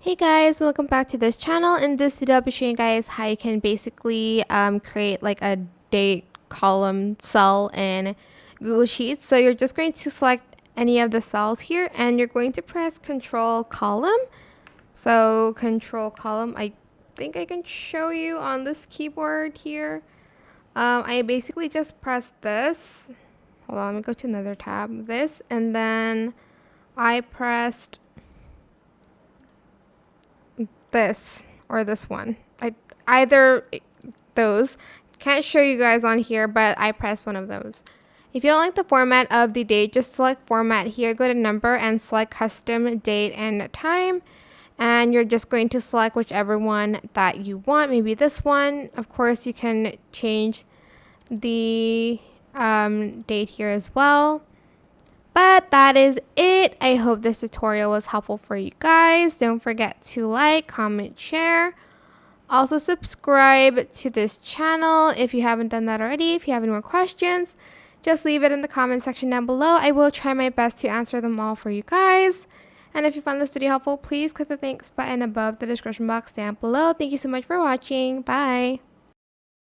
Hey guys, welcome back to this channel. In this video, I'll be showing you guys how you can basically create like a date column cell in Google Sheets. So you're just going to select any of the cells here and you're going to press Control Column. So Control Column, I think I can show you on this keyboard here. I basically just press this. Hold on, let me go to another tab. This, and then I pressed this or this one. Either those. Can't show you guys on here, but I pressed one of those. If you don't like the format of the date, just select format here, go to number and select custom date and time. And you're just going to select whichever one that you want. Maybe this one. Of course, you can change the date here as well. But that is it. I hope this tutorial was helpful for you guys. Don't forget to like, comment, share. Also subscribe to this channel if you haven't done that already. If you have any more questions, just leave it in the comment section down below. I will try my best to answer them all for you guys. And if you found this video helpful, please click the thanks button above the description box down below. Thank you so much for watching. Bye.